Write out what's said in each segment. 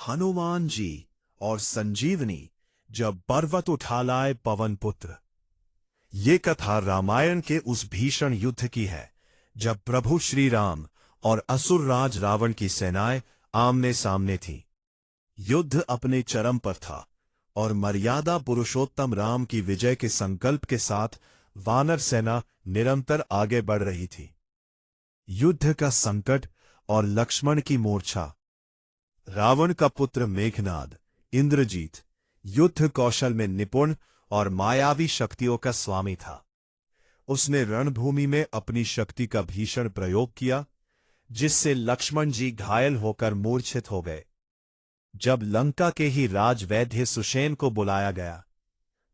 हनुमान जी और संजीवनी जब पर्वत उठा लाए पवन पुत्र। ये कथा रामायण के उस भीषण युद्ध की है जब प्रभु श्री राम और असुर राज रावण की सेनाएं आमने सामने थीं। युद्ध अपने चरम पर था और मर्यादा पुरुषोत्तम राम की विजय के संकल्प के साथ वानर सेना निरंतर आगे बढ़ रही थी। युद्ध का संकट और लक्ष्मण की मूर्छा। रावण का पुत्र मेघनाद इंद्रजीत युद्ध कौशल में निपुण और मायावी शक्तियों का स्वामी था। उसने रणभूमि में अपनी शक्ति का भीषण प्रयोग किया, जिससे लक्ष्मण जी घायल होकर मूर्छित हो गए। जब लंका के ही राजवैद्य सुषेण को बुलाया गया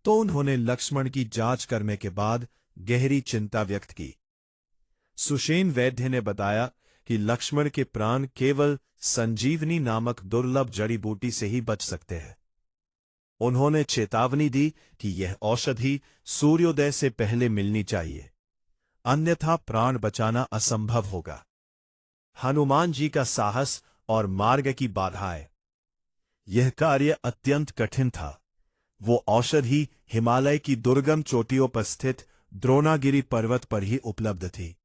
तो उन्होंने लक्ष्मण की जांच करने के बाद गहरी चिंता व्यक्त की। सुषेण वैद्य ने बताया कि लक्ष्मण के प्राण केवल संजीवनी नामक दुर्लभ जड़ी बूटी से ही बच सकते हैं। उन्होंने चेतावनी दी कि यह औषधि सूर्योदय से पहले मिलनी चाहिए, अन्यथा प्राण बचाना असंभव होगा। हनुमान जी का साहस और मार्ग की बाधाएं। यह कार्य अत्यंत कठिन था। वो औषधि हिमालय की दुर्गम चोटियों पर स्थित द्रोणागिरी पर्वत पर ही उपलब्ध थी।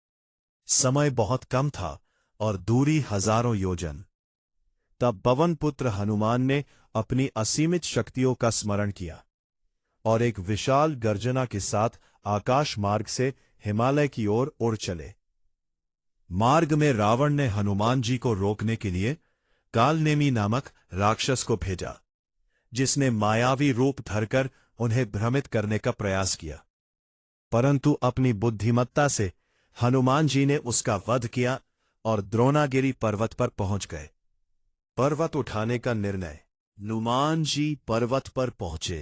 समय बहुत कम था और दूरी हजारों योजन। तब पवन पुत्र हनुमान ने अपनी असीमित शक्तियों का स्मरण किया और एक विशाल गर्जना के साथ आकाश मार्ग से हिमालय की ओर उड़ चले। मार्ग में रावण ने हनुमान जी को रोकने के लिए कालनेमी नामक राक्षस को भेजा, जिसने मायावी रूप धरकर उन्हें भ्रमित करने का प्रयास किया। परंतु अपनी बुद्धिमत्ता से हनुमान जी ने उसका वध किया और द्रोणागिरी पर्वत पर पहुंच गए। पर्वत उठाने का निर्णय। हनुमान जी पर्वत पर पहुंचे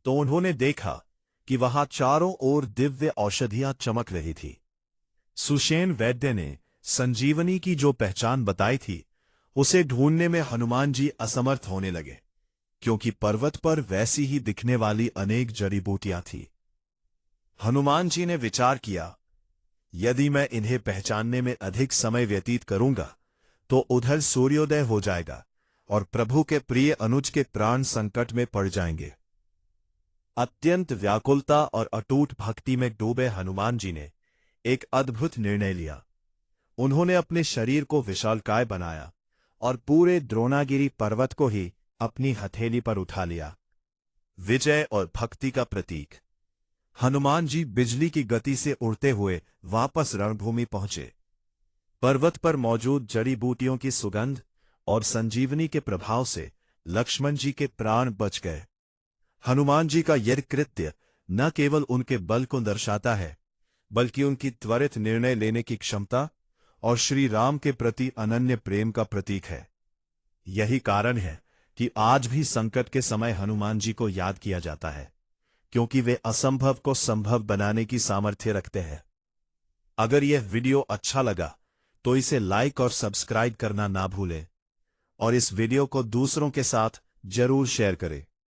तो उन्होंने देखा कि वहां चारों ओर दिव्य औषधियां चमक रही थी। सुषेण वैद्य ने संजीवनी की जो पहचान बताई थी, उसे ढूंढने में हनुमान जी असमर्थ होने लगे, क्योंकि पर्वत पर वैसी ही दिखने वाली अनेक जड़ी बूटियां थीं। हनुमान जी ने विचार किया, यदि मैं इन्हें पहचानने में अधिक समय व्यतीत करूंगा तो उधर सूर्योदय हो जाएगा और प्रभु के प्रिय अनुज के प्राण संकट में पड़ जाएंगे। अत्यंत व्याकुलता और अटूट भक्ति में डूबे हनुमान जी ने एक अद्भुत निर्णय लिया। उन्होंने अपने शरीर को विशालकाय बनाया और पूरे द्रोणागिरी पर्वत को ही अपनी हथेली पर उठा लिया। विजय और भक्ति का प्रतीक। हनुमान जी बिजली की गति से उड़ते हुए वापस रणभूमि पहुंचे। पर्वत पर मौजूद जड़ी बूटियों की सुगंध और संजीवनी के प्रभाव से लक्ष्मण जी के प्राण बच गए। हनुमान जी का यह कृत्य न केवल उनके बल को दर्शाता है, बल्कि उनकी त्वरित निर्णय लेने की क्षमता और श्री राम के प्रति अनन्य प्रेम का प्रतीक है। यही कारण है कि आज भी संकट के समय हनुमान जी को याद किया जाता है, क्योंकि वे असंभव को संभव बनाने की सामर्थ्य रखते हैं। अगर यह वीडियो अच्छा लगा तो इसे लाइक और सब्सक्राइब करना ना भूलें और इस वीडियो को दूसरों के साथ जरूर शेयर करें।